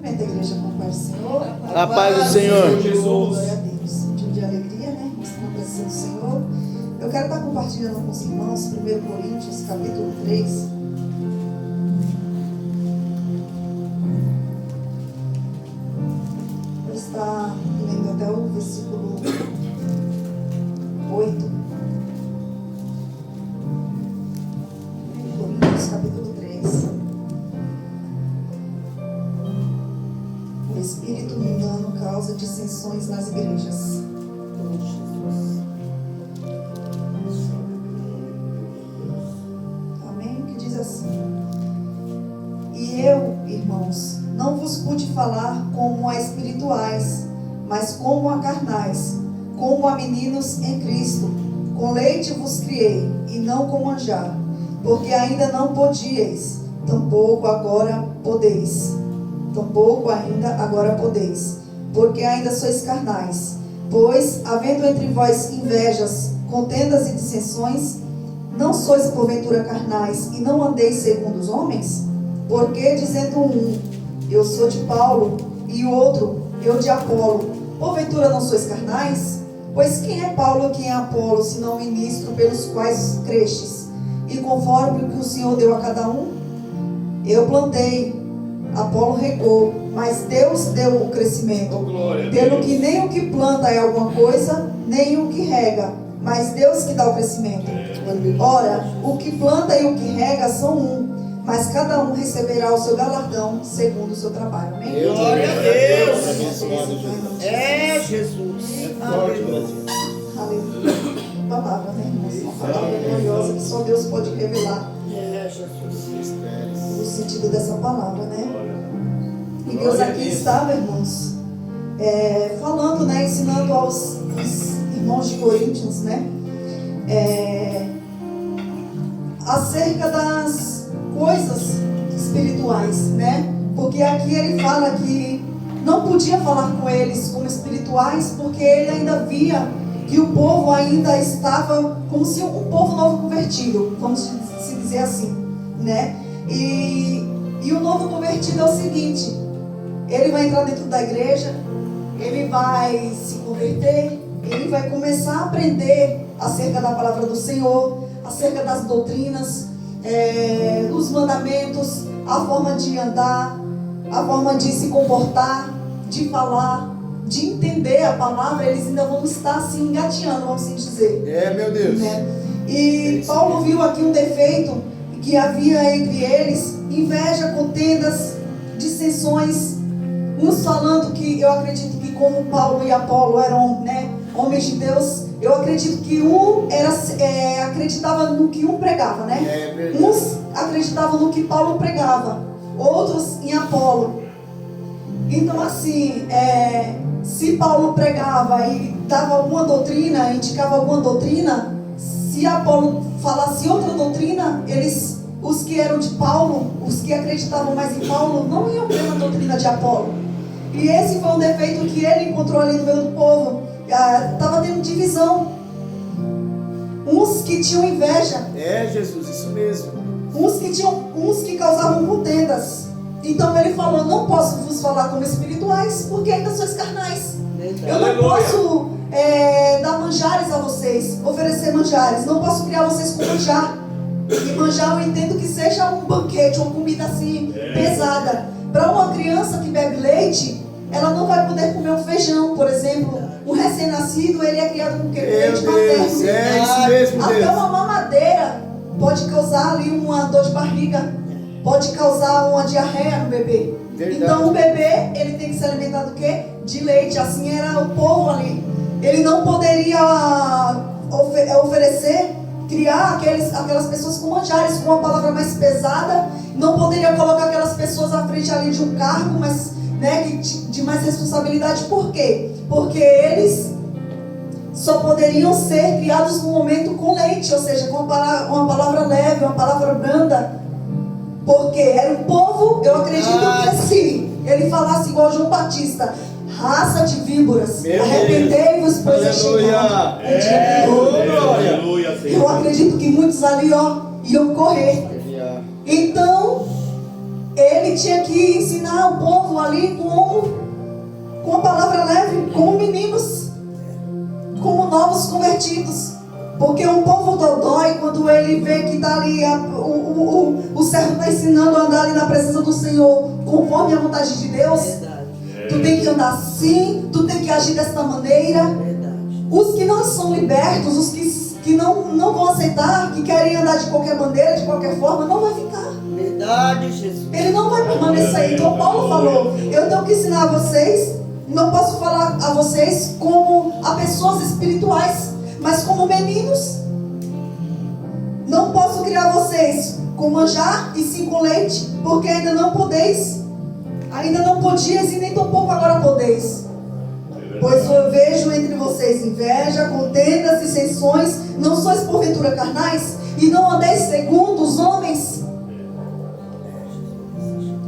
Cumprimenta a igreja com a paz do Senhor. A paz do Senhor. Jesus. Glória a Deus. Um dia de alegria, né? Estamos na presença do Senhor. Eu quero estar compartilhando com os irmãos 1 Coríntios, capítulo 3. Vou estar lendo até o versículo 8. 1 Coríntios, capítulo 3. O espírito mundano causa dissensões nas igrejas. Amém? Que diz assim: E eu, irmãos, não vos pude falar como a espirituais, mas como a carnais, como a meninos em Cristo. Com leite vos criei, e não com manjar, porque ainda não podíeis, tampouco agora podeis. Tampouco ainda agora podeis, porque ainda sois carnais. Pois, havendo entre vós invejas, contendas e dissensões, não sois porventura carnais, e não andeis segundo os homens? Porque, dizendo um, eu sou de Paulo, e o outro, eu de Apolo, porventura não sois carnais? Pois quem é Paulo e quem é Apolo, senão ministro pelos quais crestes? E conforme o que o Senhor deu a cada um? Eu plantei, Apolo regou, mas Deus deu o crescimento. Pelo que nem o que planta é alguma coisa, nem o que rega, mas Deus que dá o crescimento. Ora, o que planta e o que rega são um, mas cada um receberá o seu galardão segundo o seu trabalho. Amém? Glória a Deus. É Jesus. Aleluia. Palavra, né, irmãos? Uma palavra gloriosa que só Deus pode revelar. É Jesus. O sentido dessa palavra, né? E Deus aqui estava, irmãos, falando, né, ensinando aos irmãos de Coríntios, né, acerca das coisas espirituais, né? Porque aqui ele fala que não podia falar com eles como espirituais, porque ele ainda via que o povo ainda estava como se um povo novo convertido, vamos se dizer assim, né? E o novo convertido é o seguinte: ele vai entrar dentro da igreja, ele vai se converter, ele vai começar a aprender acerca da palavra do Senhor, acerca das doutrinas, dos mandamentos, a forma de andar, a forma de se comportar, de falar, de entender a palavra. Eles ainda vão estar assim engateando, vamos assim dizer. Meu Deus. Né? E Paulo viu aqui um defeito que havia entre eles: inveja, contendas, dissensões. Uns falando que, eu acredito que como Paulo e Apolo eram, né, homens de Deus, eu acredito que um acreditava no que um pregava, né? Uns acreditavam no que Paulo pregava, outros em Apolo. Então assim, se Paulo pregava e dava alguma doutrina, indicava alguma doutrina, se Apolo falasse outra doutrina, os que eram de Paulo, os que acreditavam mais em Paulo, não iam crer na doutrina de Apolo. E esse foi um defeito que ele encontrou ali no meio do povo. Estava tendo divisão. Uns que tinham inveja. Jesus, isso mesmo. Uns que causavam contendas. Então ele falou: não posso vos falar como espirituais, porque ainda sois carnais. Eu não posso dar manjares a vocês, oferecer manjares. Não posso criar vocês com manjar. E manjar eu entendo que seja um banquete, uma comida assim pesada. Para uma criança que bebe leite, ela não vai poder comer um feijão, por exemplo. Um recém-nascido, ele é criado com leite materno. Isso mesmo, Até Deus. uma mamadeira pode causar ali uma dor de barriga, pode causar uma diarreia no bebê. Verdade. Então o bebê, ele tem que se alimentar do quê? De leite. Assim era o povo ali. Ele não poderia oferecer, criar aquelas pessoas com manjares, com uma palavra mais pesada. Não poderia colocar aquelas pessoas à frente ali de um cargo, mas, né, de mais responsabilidade. Por quê? Porque eles só poderiam ser criados no momento com leite, ou seja, com uma palavra leve, uma palavra branda. Porque era um povo, eu acredito que assim, ele falasse igual João Batista: raça de víboras, arrependei-vos, pois é chegado o dia do Senhor. Eu acredito que muitos ali, iam correr. Então, ele tinha que ensinar o povo ali com a palavra leve, como meninos, como novos convertidos. Porque um povo dodói, quando ele vê que está ali, o servo está ensinando a andar ali na presença do Senhor, conforme a vontade de Deus. Verdade. Tu tem que andar assim, tu tem que agir desta maneira. Verdade. Os que não são libertos, os que não vão aceitar, que querem andar de qualquer maneira, de qualquer forma, não vai ficar. Verdade, Jesus. Ele não vai permanecer aí. Então Paulo falou, eu tenho que ensinar a vocês, não posso falar a vocês como a pessoas espirituais, mas como meninos. Não posso criar vocês com manjar e sim com leite, porque ainda não podeis. Ainda não podias e nem tampouco agora podeis. Pois eu vejo entre vocês inveja, contendas, dissensões. Não sois porventura carnais? E não andeis segundo os homens?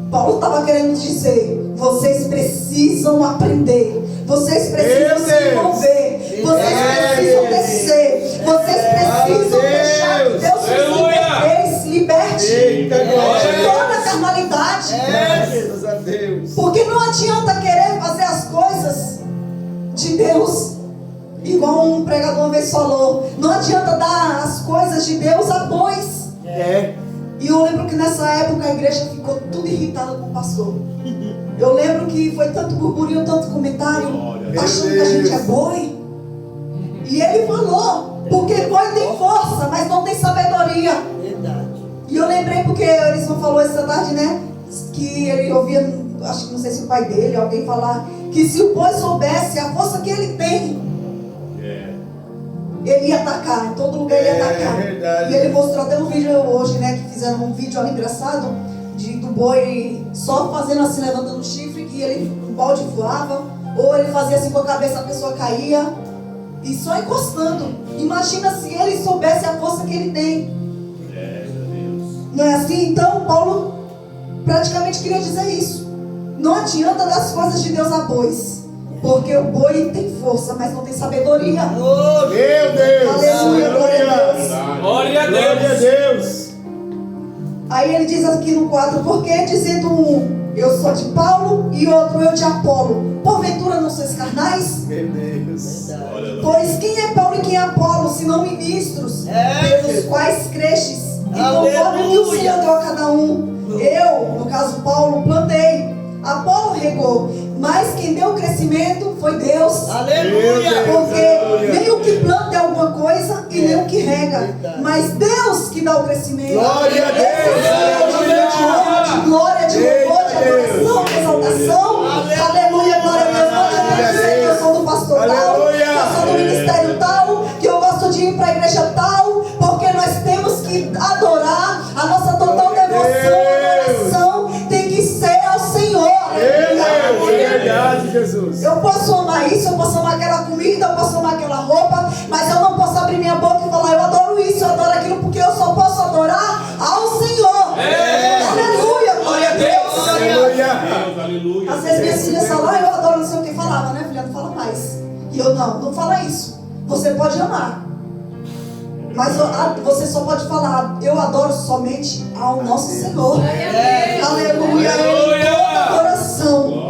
Paulo estava querendo dizer, vocês precisam aprender. Vocês precisam se envolver. Vocês precisam descer. Vocês precisam deixar que Deus os liberte de toda a carnalidade. Graças a Deus. Porque não adianta querer fazer as coisas de Deus, igual um pregador uma vez falou. Não adianta dar as coisas de Deus a bois. E eu lembro que nessa época a igreja ficou tudo irritada com o pastor. Eu lembro que foi tanto burburinho, tanto comentário, achando que a gente é boi. E ele falou, porque boi tem força, mas não tem sabedoria. Verdade. E eu lembrei porque eles falou essa tarde, né? Que ele ouvia, acho que não sei se o pai dele, alguém falar, que se o boi soubesse a força que ele tem, ele ia atacar, em todo lugar ele ia atacar. Verdade. E ele mostrou até um vídeo hoje, né? Que fizeram um vídeo ali engraçado do boi só fazendo assim, levantando o chifre, que o balde voava, ou ele fazia assim com a cabeça, a pessoa caía, e só encostando. Imagina se ele soubesse a força que ele tem. Não é assim? Então Paulo praticamente queria dizer isso. Não adianta dar as coisas de Deus a bois, porque o boi tem força, mas não tem sabedoria. Oh, Meu Deus. Aleluia, glória a Deus. Glória a Glória a Deus. Aí ele diz aqui no 4, porque dizendo um, eu sou de Paulo, e outro, eu de Apolo, porventura não sois carnais? Meu Deus. verdade. Pois quem é Paulo e quem é Apolo, senão ministros, pelos quais crestes, e conforme que o Senhor deu a cada um. Eu, no caso Paulo, plantei, Apolo regou, mas quem deu o crescimento foi Deus. Aleluia. Porque nem o que planta é alguma coisa e nem o que rega, mas Deus que dá o crescimento. Glória a Deus. Esse é o dia de glória, de louvor, de adoração, de exaltação. Aleluia, glória a Deus. Não adianta dizer que eu sou do pastor tal, que eu sou do ministério tal, que eu gosto de ir para a igreja tal, porque nós temos que adorar. A nossa total devoção e adoração tem que ser ao Senhor. É verdade, Jesus. Eu posso amar isso, eu posso amar aquela comida, eu posso amar aquela roupa, mas eu não posso abrir minha boca e falar, eu adoro isso, eu adoro aquilo, porque eu só posso adorar ao Senhor. Aleluia, glória a Deus. Aleluia. Às vezes minhas filhas falam, eu adoro não sei o que falava, né, filha? Não fala mais. E eu não fala isso. Você pode amar, mas você só pode falar, eu adoro somente ao nosso Senhor. Aleluia, toda adoração.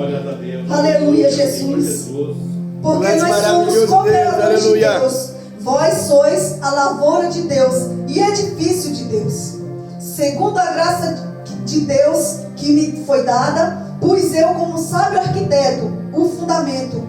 Aleluia, Jesus. Porque nós somos cooperadores de Deus. Vós sois a lavoura de Deus e edifício de Deus, segundo a graça de Deus que me foi dada, pus eu como sábio arquiteto o fundamento.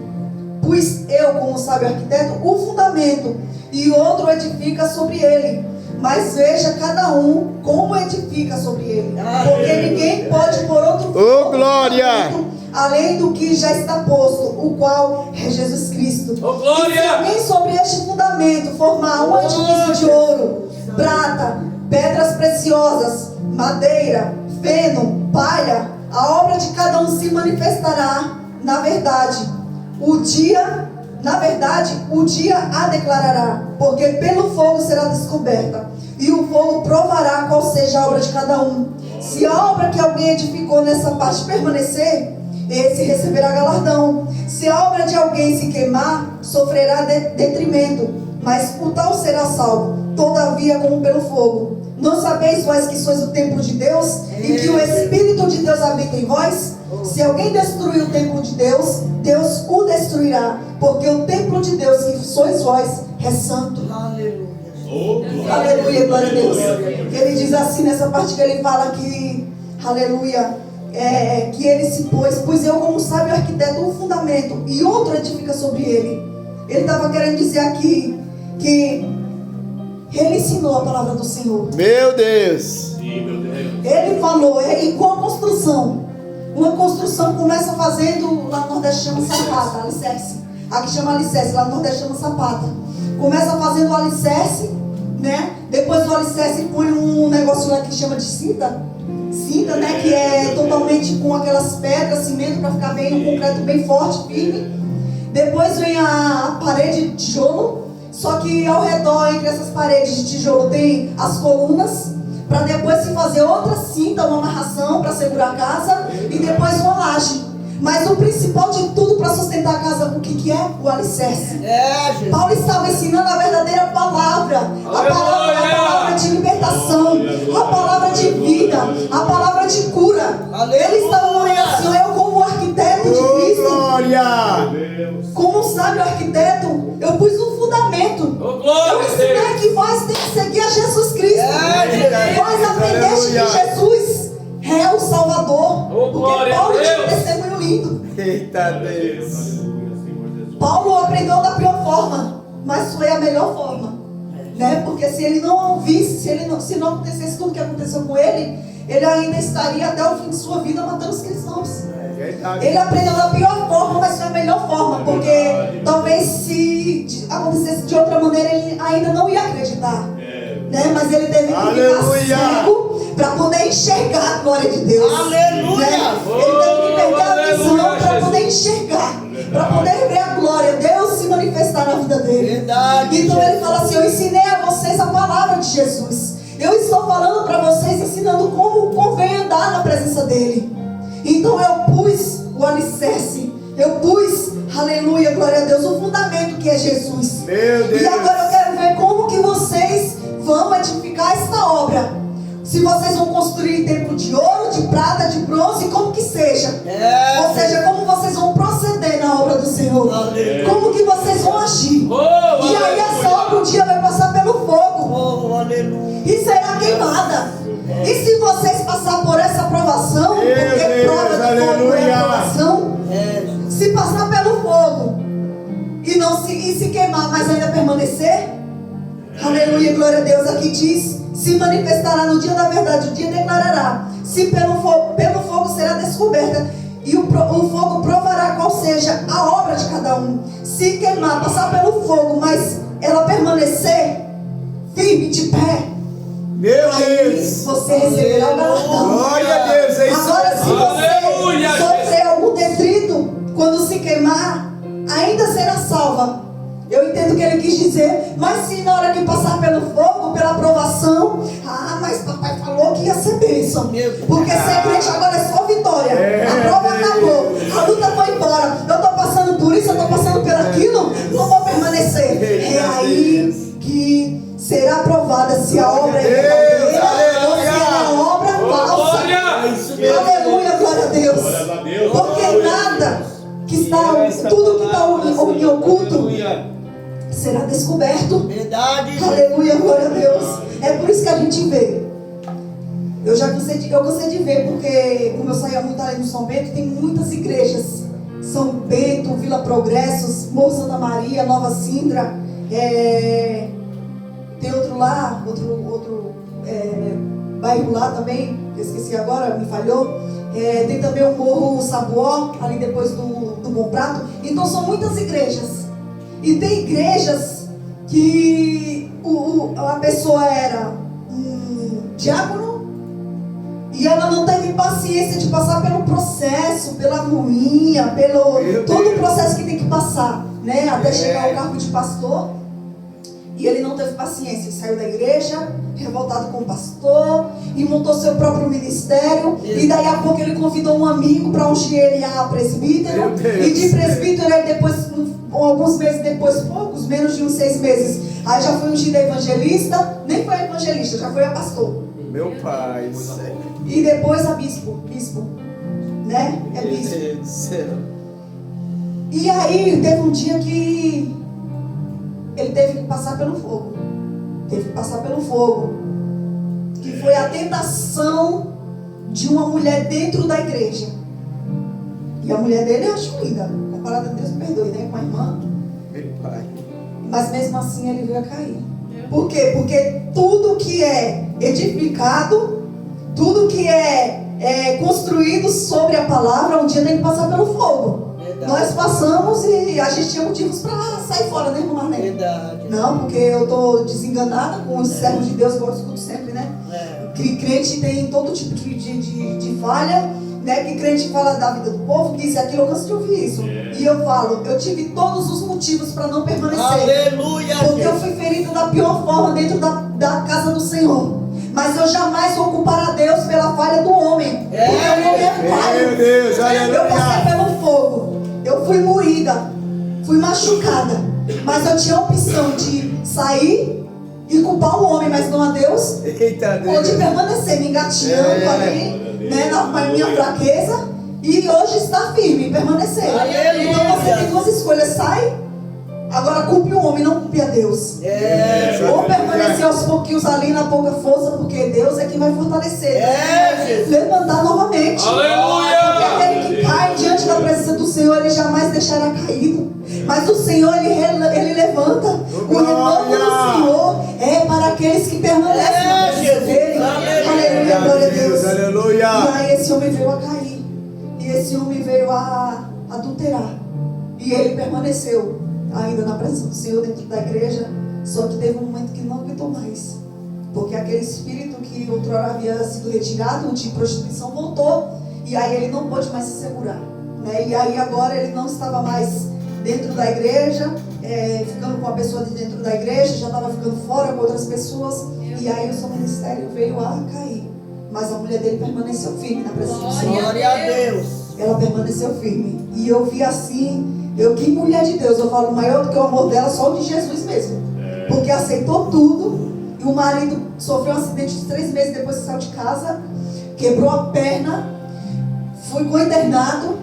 E outro edifica sobre ele. Mas veja cada um como edifica sobre ele. Porque ninguém pode pôr outro glória! além do que já está posto, o qual é Jesus Cristo. glória! E se alguém sobre este fundamento formar um edifício de ouro, prata, pedras preciosas, madeira, feno, palha, a obra de cada um se manifestará na verdade. O dia a declarará, porque pelo fogo será descoberta, e o fogo provará qual seja a obra de cada um. Se a obra que alguém edificou nessa parte permanecer, esse receberá galardão. Se a obra de alguém se queimar, sofrerá detrimento, mas o tal será salvo, todavia como pelo fogo. Não sabeis vós que sois o templo de Deus e que o Espírito de Deus habita em vós? Se alguém destruir o templo de Deus, Deus o destruirá, porque o templo de Deus que sois vós é santo. Aleluia. Aleluia, glória a Deus. Ele diz assim nessa parte que ele fala que, aleluia, que ele se pôs eu como sábio arquiteto um fundamento e outro edifica sobre ele. Ele estava querendo dizer aqui que ele ensinou a palavra do Senhor. Meu Deus. Sim, meu Deus. Ele falou, igual a construção. Uma construção começa fazendo, lá no Nordeste chama sapata, alicerce. Aqui chama alicerce, lá no Nordeste chama sapata. Começa fazendo o alicerce, né? Depois do alicerce põe um negócio lá que chama de cinta. Cinta, né? Que é totalmente com aquelas pedras, cimento, para ficar bem, um concreto bem forte, firme. Depois vem a parede de tijolo. Só que ao redor, entre essas paredes de tijolo, tem as colunas, para depois se fazer outra cinta, uma amarração para segurar a casa, e depois uma laje. Mas o principal de tudo para sustentar a casa, o que é? O alicerce. Jesus. Paulo estava ensinando a verdadeira palavra, a palavra de libertação, a palavra de vida, a palavra de cura. Ele estava morrendo assim, eu como arquiteto de Cristo, Glória. como um sábio arquiteto, eu pus um fundamento. Eu ensinei que vós tem que seguir a Jesus Cristo. Vós aprendeste que Jesus é o Salvador. Porque Paulo tinha um testemunho lindo. Eita Deus. Paulo aprendeu da pior forma, mas foi a melhor forma, né? Porque se ele não ouvisse, se não acontecesse tudo que aconteceu com ele ainda estaria até o fim de sua vida matando os cristãos. Ele aprendeu da pior forma, mas foi a melhor forma, porque talvez se acontecesse de outra maneira ele ainda não ia acreditar, né? Mas ele teve que ficar cego para poder enxergar a glória de Deus. Aleluia! Né? Ele teve que perder a visão para poder enxergar, para poder ver a glória de Deus se manifestar na vida dele. Verdade. Então ele fala assim: eu ensinei a vocês a palavra de Jesus. Eu estou falando para vocês, ensinando como convém andar na presença dele. Então eu pus o alicerce, eu pus, aleluia, glória a Deus, o fundamento que é Jesus. Meu Deus. E agora eu quero ver como que vocês vão edificar esta obra. Se vocês vão construir templo de ouro, de prata, de bronze, como que seja. Ou seja, como vocês vão proceder na obra do Senhor. Como que vocês vão agir. E aí essa obra um dia vai passar pelo fogo. E será queimada. E se vocês passar por essa provação, porque prova de fogo é aprovação, se passar pelo fogo e se queimar, mas ainda permanecer, aleluia, glória a Deus, aqui diz: se manifestará no dia da verdade, o dia declarará. Se pelo fogo será descoberta, e o fogo provará qual seja a obra de cada um. Se queimar, passar pelo fogo, mas ela permanecer firme, de pé, Meu aí Deus. você receberá o galardão. Glória a Deus. É isso. Agora, se você sofrer algum detrito, quando se queimar, ainda será salva. Eu entendo o que ele quis dizer, mas se na hora que passar pelo fogo, pela aprovação, mas papai falou que ia ser bênção. Porque ser crente agora é só vitória. A prova acabou, a luta foi embora. Eu estou passando por isso, eu estou passando por aquilo, não vou permanecer. É aí que será provada se a obra é verdadeira ou se é obra falsa. Aleluia, glória a Deus. Porque nada que está, tudo que está em oculto será descoberto. Verdade. Aleluia, glória a Deus. É por isso que a gente vê. Eu cansei de ver, porque como eu saía muito ali no São Bento, tem muitas igrejas. São Bento, Vila Progressos, Morro Santa Maria, Nova Sintra. Tem outro lá, outro bairro lá também, que eu esqueci agora, me falhou. Tem também o Morro Sabuó, ali depois do Bom Prato. Então são muitas igrejas. E tem igrejas que a pessoa era um diácono e ela não teve paciência de passar pelo processo, pela moinha, pelo todo o processo que tem que passar, né, até chegar ao cargo de pastor. E ele não teve paciência, ele saiu da igreja, revoltado com o pastor, e montou seu próprio ministério. E daí a pouco ele convidou um amigo para ungir ele a presbítero. E de presbítero, aí depois, alguns meses depois, poucos, menos de uns 6 meses, aí já foi ungido a evangelista. Nem foi a evangelista, já foi a pastor. Meu pai. E depois a bispo, né? É Meu bispo. Deus do céu. E aí teve um dia que ele teve que passar pelo fogo. Que foi a tentação de uma mulher dentro da igreja. E a mulher dele eu acho linda. Comparada a Deus me perdoe, né? Com a irmã. Meu pai. Mas mesmo assim ele veio a cair. Por quê? Porque tudo que é edificado, tudo que é construído sobre a palavra, um dia tem que passar pelo fogo. Verdade. Nós passamos e a gente tinha motivos para sair fora, né, irmão Marlene? Verdade. Não, porque eu estou desenganada com os servos de Deus, que eu escuto sempre, né? Que crente tem todo tipo de falha, né? Que crente fala da vida do povo, que isso e aquilo, eu canso de ouvir isso. E eu falo, eu tive todos os motivos para não permanecer. Aleluia. Porque eu fui ferida da pior forma dentro da casa do Senhor. Mas eu jamais vou culpar a Deus pela falha do homem. Porque o homem é falho. Meu Deus, aleluia. Eu passei pelo fogo. Eu fui moída. Fui machucada. Mas eu tinha a opção de sair e culpar o homem, mas não a Deus. Eita Deus. Ou de permanecer me engatinhando ali, né, na minha fraqueza. E hoje está firme em permanecer. Aleluia. Então você tem 2 escolhas. Sai. Agora culpe o homem, não culpe a Deus. Ou permanecer aos pouquinhos ali na pouca força, porque Deus é quem vai fortalecer. Jesus. Levantar novamente. Aleluia. Porque aquele que cai diante da presença do Senhor, ele jamais deixará caído. Mas o Senhor, ele levanta. O renovo do Senhor é para aqueles que permanecem na presença dele. Aleluia, glória a Deus. Aleluia. E aí esse homem veio a cair. E esse homem veio a adulterar. E ele permaneceu ainda na presença do Senhor dentro da igreja. Só que teve um momento que não aguentou mais. Porque aquele espírito que outrora havia sido retirado de prostituição voltou. E aí ele não pôde mais se segurar, né? E aí agora ele não estava mais dentro da igreja, ficando com a pessoa de dentro da igreja, já estava ficando fora com outras pessoas. E aí o seu ministério veio a cair. Mas a mulher dele permaneceu firme na presença do Senhor. Glória a Deus. Ela permaneceu firme. E eu vi assim, que mulher de Deus, eu falo, maior do que o amor dela, só o de Jesus mesmo. Porque aceitou tudo. E o marido sofreu um acidente de 3 meses depois que saiu de casa, quebrou a perna, ficou internado.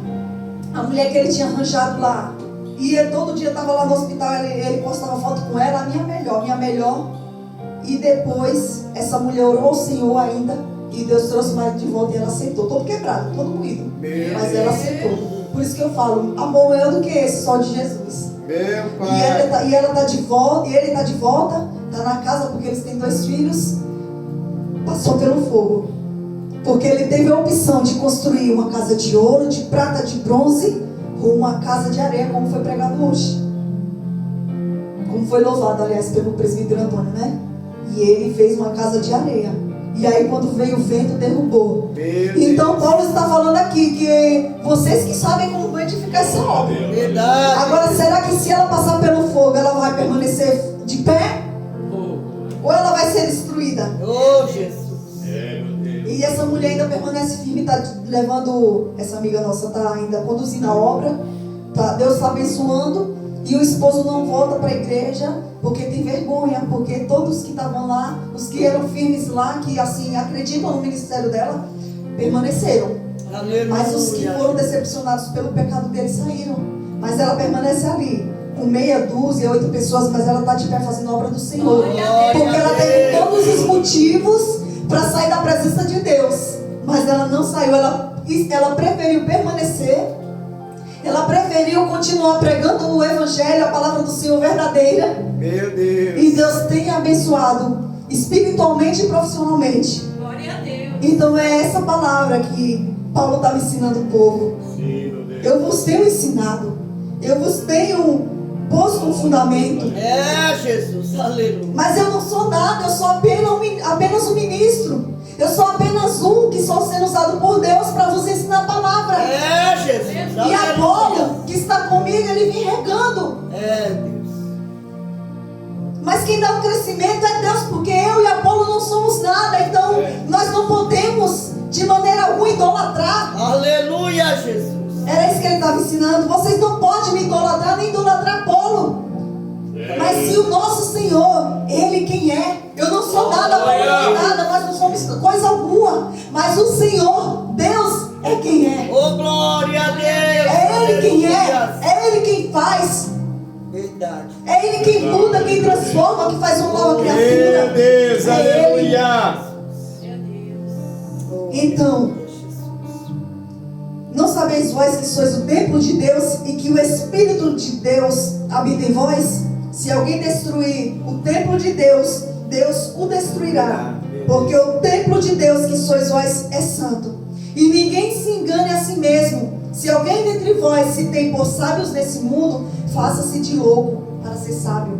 A mulher que ele tinha arranjado lá, e todo dia estava lá no hospital, ele postava foto com ela, minha melhor. E depois essa mulher orou ao Senhor ainda, e Deus trouxe o marido de volta e ela aceitou, todo quebrado, todo moído. Mas ela aceitou. Por isso que eu falo, amor maior do que esse, só de Jesus. Meu pai. E ela está de volta, e ele está de volta, está na casa porque eles têm 2 filhos. Passou pelo fogo. Porque ele teve a opção de construir uma casa de ouro, de prata, de bronze, ou uma casa de areia, como foi pregado hoje. Como foi louvado, aliás, pelo presbítero Antônio, né? E ele fez uma casa de areia. E aí quando veio o vento, derrubou. Então Paulo está falando aqui que vocês que sabem como vão edificar essa obra. Verdade. Agora, será que se ela passar pelo fogo, ela vai permanecer de pé? Ou ela vai ser destruída? Oh, Jesus. E essa mulher ainda permanece firme, está levando, essa amiga nossa está ainda conduzindo a obra, Deus está abençoando. E o esposo não volta para a igreja porque tem vergonha, porque todos que estavam lá, os que eram firmes lá, que assim acreditam no ministério dela, permaneceram. Aleluia. Mas os que foram decepcionados pelo pecado dele saíram. Mas ela permanece ali, com meia dúzia, 8 pessoas, mas ela está de pé fazendo a obra do Senhor. Porque ela teve todos os motivos para sair da presença de Deus. Mas ela não saiu, ela preferiu permanecer. Ela preferiu continuar pregando o evangelho, a palavra do Senhor verdadeira. Meu Deus. E Deus tem abençoado espiritualmente e profissionalmente. Glória a Deus. Então é essa palavra que Paulo estava ensinando o povo. Eu vos tenho ensinado. Eu vos tenho posto um fundamento. Jesus. Aleluia. Mas eu não sou nada, eu sou apenas um ministro. Eu sou apenas um que sou sendo usado por Deus para vos ensinar a palavra. Jesus. E Apolo, que está comigo, ele vem regando. Deus. Mas quem quem dá o crescimento é Deus, porque eu e Apolo não somos nada. Então nós não podemos de maneira alguma idolatrar. Aleluia, Jesus. Era isso que ele estava ensinando. Vocês não podem me idolatrar nem idolatrar Apolo. Mas se o nosso Senhor, Ele quem é? Eu não sou nada, Apolo não é nada, nós não somos coisa alguma. Mas o Senhor, Deus, é quem é. Oh, glória a Deus. É Ele quem é. Aleluia. É Ele quem faz. Verdade. É Ele quem muda, quem transforma, que faz uma nova criatura. Meu Deus, É Ele. aleluia. Então, não sabeis vós que sois o templo de Deus e que o Espírito de Deus habita em vós? Se alguém destruir o templo de Deus, Deus o destruirá. Porque o templo de Deus que sois vós é santo. E ninguém se engane a si mesmo. Se alguém dentre vós se tem por sábios nesse mundo, faça-se de louco para ser sábio.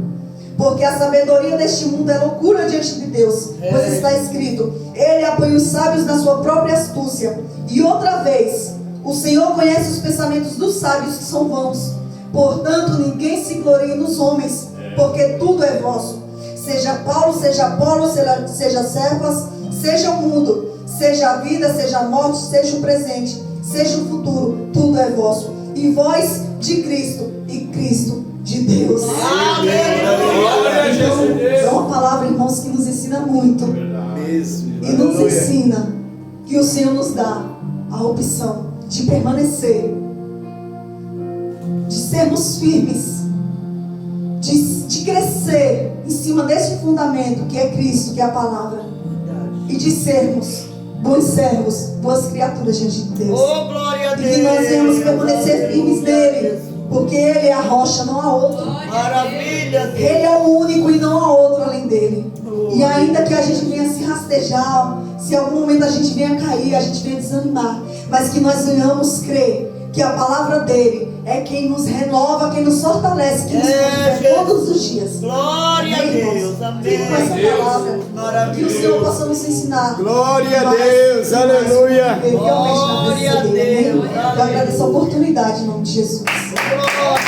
Porque a sabedoria deste mundo é loucura diante de Deus. Pois está escrito: Ele apoia os sábios na sua própria astúcia. E outra vez, o Senhor conhece os pensamentos dos sábios, que são vãos. Portanto, ninguém se glorie nos homens, porque tudo é vosso. Seja Paulo, seja Apolo, seja Cefas, seja o mundo, seja a vida, seja a morte, seja o presente, seja o futuro, tudo é vosso. E vós de Cristo, e Cristo de Deus. Então, é uma palavra, irmãos, que nos ensina muito. Mesmo. E nos ensina que o Senhor nos dá a opção de permanecer, de sermos firmes, de crescer em cima deste fundamento que é Cristo, que é a palavra, e de sermos bons servos, boas criaturas diante de Deus. Oh, glória a E Deus. que nós venhamos permanecer firmes nele, porque Ele é a rocha, não há outro. Maravilha, Deus. Ele é o único e não há outro além dele. E ainda que a gente venha se rastejar, se em algum momento a gente venha cair, a gente venha desanimar, mas que nós venhamos crer que a palavra dele é quem nos renova, quem nos fortalece, quem nos fortalece todos os dias. Glória a Amém, Deus. irmãos? Amém. Fique com essa palavra. Que o Senhor possa nos ensinar. Glória a Deus, aleluia. Realmente na Glória a presença dele. Deus. Eu agradeço a oportunidade em nome de Jesus. Glória.